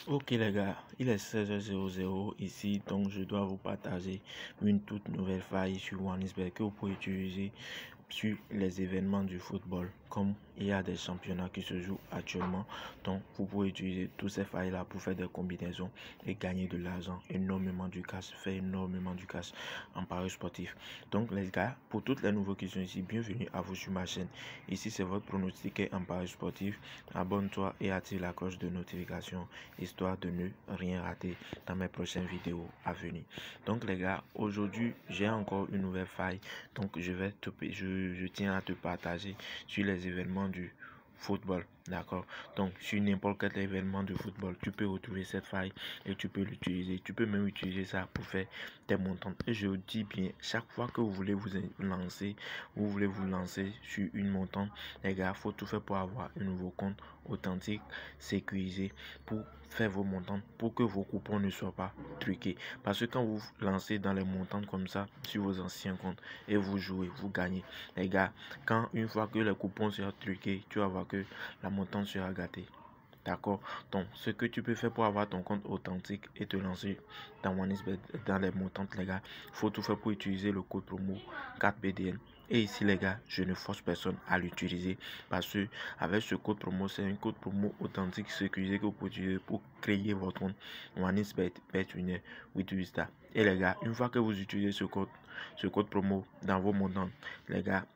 Ok les gars, il est 16h00 ici, donc je dois vous partager une toute nouvelle faille sur OneXBet que vous pouvez utiliser sur les événements du football. Comme il y a des championnats qui se jouent actuellement, donc vous pouvez utiliser tous ces failles là pour faire des combinaisons et gagner de l'argent, énormément du cash, faire énormément du cash en paris sportif. Donc les gars, pour toutes les nouveaux qui sont ici, bienvenue à vous sur ma chaîne. Ici c'est votre pronostic en paris sportif. Abonne-toi et active la cloche de notification histoire de ne rien rater dans mes prochaines vidéos à venir. Donc les gars, aujourd'hui j'ai encore une nouvelle faille, donc je tiens à te partager sur les événements du football, d'accord. Donc sur n'importe quel événement de football, tu peux retrouver cette faille et tu peux l'utiliser. Tu peux même utiliser ça pour faire tes montants. Et je dis bien, chaque fois que vous voulez vous lancer sur une montante, les gars, faut tout faire pour avoir un nouveau compte authentique, sécurisé, pour faire vos montants, pour que vos coupons ne soient pas truqués. Parce que quand vous lancez dans les montants comme ça sur vos anciens comptes et vous jouez, vous gagnez, les gars, quand une fois que les coupons seront truqués, tu vas voir que la montante sera gâtée. D'accord. Donc, ce que tu peux faire pour avoir ton compte authentique et te lancer dans OneXBet, dans les montantes, les gars, faut tout faire pour utiliser le code promo 4BDN. Et ici, les gars, je ne force personne à l'utiliser parce que avec ce code promo, c'est un code promo authentique sécurisé que vous pouvez utiliser pour créer votre compte OneXBet, BetWinner, WithWizStar. Et les gars, une fois que vous utilisez ce code promo dans vos montants, les gars,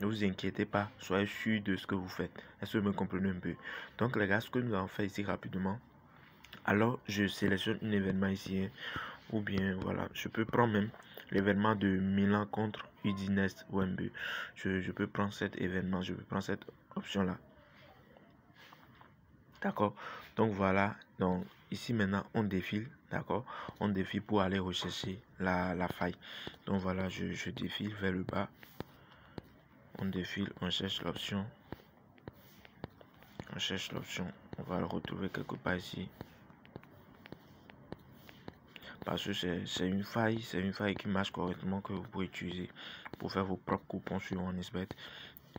ne vous inquiétez pas, soyez sûr de ce que vous faites. Est-ce que vous me comprenez un peu? Donc les gars, ce que nous allons faire ici rapidement. Alors, je sélectionne un événement ici. Ou bien, voilà, je peux prendre même l'événement de Milan contre Udinese Wembley. Je peux prendre cet événement, je peux prendre cette option-là. D'accord. Donc voilà, donc ici maintenant, on défile. D'accord. On défile pour aller rechercher la faille. Donc voilà, je défile vers le bas. On défile, on cherche l'option. On cherche l'option. On va le retrouver quelque part ici. Parce que c'est une faille qui marche correctement que vous pouvez utiliser pour faire vos propres coupons sur OneXBet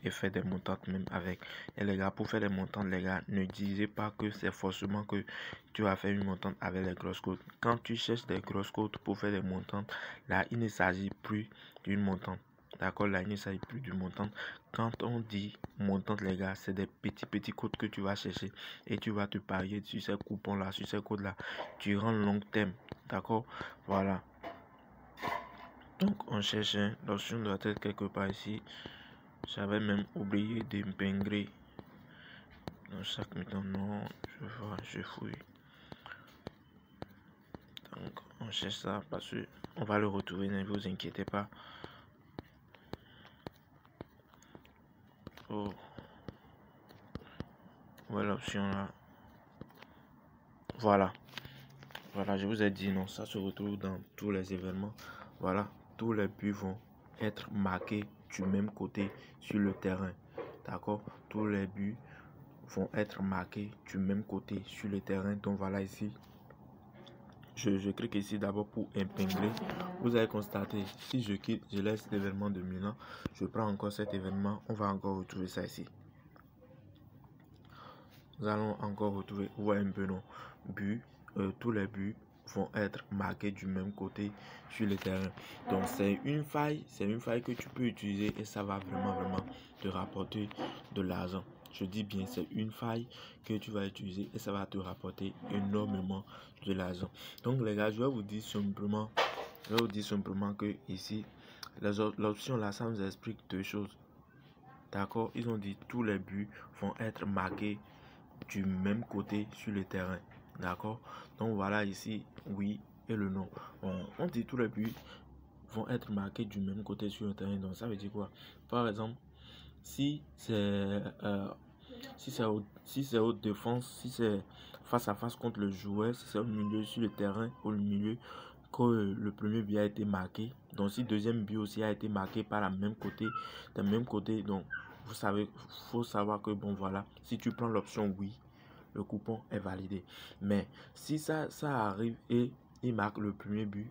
et faire des montants même avec. Et les gars, pour faire des montants, les gars, ne disez pas que c'est forcément que tu vas faire une montante avec les grosses codes. Quand tu cherches des grosses codes pour faire des montants, là, il ne s'agit plus d'une montante. D'accord, là, il ne s'agit plus du montant. Quand on dit montant, les gars, c'est des petits codes que tu vas chercher et tu vas te parier sur ces coupons-là, sur ces codes-là, durant long terme. D'accord, voilà. Donc, on cherche, l'option doit être quelque part ici. J'avais même oublié d'épingler dans chaque mi-temps. Non, je vois, je fouille. Donc, on cherche ça parce que on va le retrouver, ne vous inquiétez pas. Oh, ouais, l'option là. Voilà. Voilà, je vous ai dit, non, ça se retrouve dans tous les événements. Voilà, tous les buts vont être marqués du même côté sur le terrain. D'accord, tous les buts vont être marqués du même côté sur le terrain. Donc voilà ici. Je clique ici d'abord pour épingler. Vous allez constater, si je quitte, je laisse l'événement de Milan, je prends encore cet événement, on va encore retrouver ça ici. Nous allons encore retrouver, vous voyez un peu nos buts, tous les buts vont être marqués du même côté sur le terrain. Donc c'est une faille que tu peux utiliser et ça va vraiment te rapporter de l'argent. Je dis bien, c'est une faille que tu vas utiliser et ça va te rapporter énormément de l'argent. Donc les gars, je vais vous dire simplement que ici, l'option là, ça nous explique deux choses. D'accord, ils ont dit tous les buts vont être marqués du même côté sur le terrain. D'accord, donc voilà ici, oui et le non. On dit tous les buts vont être marqués du même côté sur le terrain. Donc ça veut dire quoi? Par exemple, si c'est haute défense, si c'est face à face contre le joueur, si c'est au milieu sur le terrain, au milieu que le premier but a été marqué, donc si le deuxième but aussi a été marqué par la même côté, donc vous savez, faut savoir que bon voilà, si tu prends l'option oui, le coupon est validé. Mais si ça arrive et il marque le premier but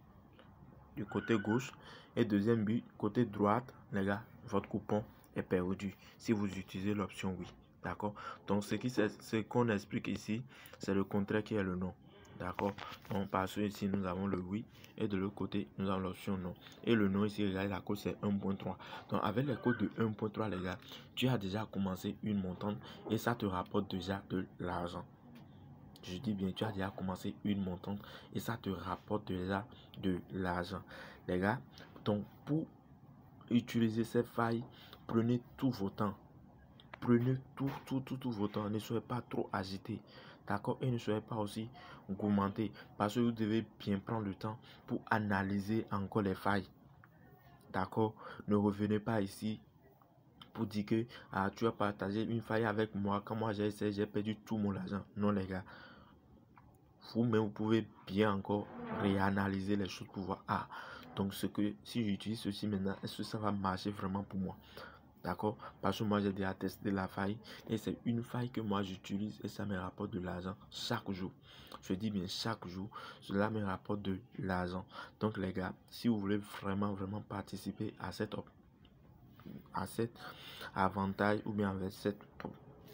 du côté gauche et deuxième but côté droite, les gars, votre coupon est perdu si vous utilisez l'option oui. D'accord? Donc, ce qu'on explique ici, c'est le contraire qui est le non. D'accord? Donc, parce que ici, nous avons le oui et de l'autre côté, nous avons l'option non. Et le non ici, regardez, la cote, c'est 1.3. Donc, avec les codes de 1.3, les gars, tu as déjà commencé une montante et ça te rapporte déjà de l'argent. Je dis bien, tu as déjà commencé une montante et ça te rapporte déjà de l'argent. Les gars, donc, pour utiliser ces failles, prenez tout vos temps. Prenez tout vos temps. Ne soyez pas trop agité. D'accord? Et ne soyez pas aussi gourmandé. Parce que vous devez bien prendre le temps pour analyser encore les failles. D'accord? Ne revenez pas ici pour dire que tu as partagé une faille avec moi. Quand moi j'ai essayé, j'ai perdu tout mon argent. Non, les gars. Vous-même, vous pouvez bien encore réanalyser les choses pour voir. Donc si j'utilise ceci maintenant, est-ce que ça va marcher vraiment pour moi? D'accord? Parce que moi, j'ai déjà testé la faille et c'est une faille que moi j'utilise et ça me rapporte de l'argent chaque jour. Je dis bien chaque jour, cela me rapporte de l'argent. Donc, les gars, si vous voulez vraiment participer à cet avantage ou bien avec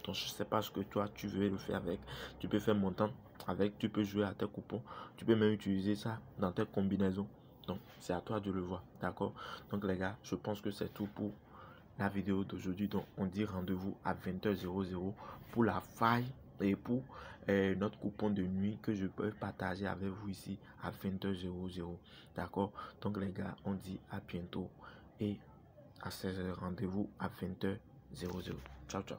donc, je sais pas ce que toi tu veux le faire avec. Tu peux faire montant avec, tu peux jouer à tes coupons, tu peux même utiliser ça dans tes combinaisons. Donc, c'est à toi de le voir. D'accord? Donc, les gars, je pense que c'est tout pour la vidéo d'aujourd'hui. Donc on dit rendez-vous à 20h00 pour la faille et pour notre coupon de nuit que je peux partager avec vous ici à 20h00. D'accord? Donc les gars, on dit à bientôt et à 16h, rendez-vous à 20h00. Ciao ciao.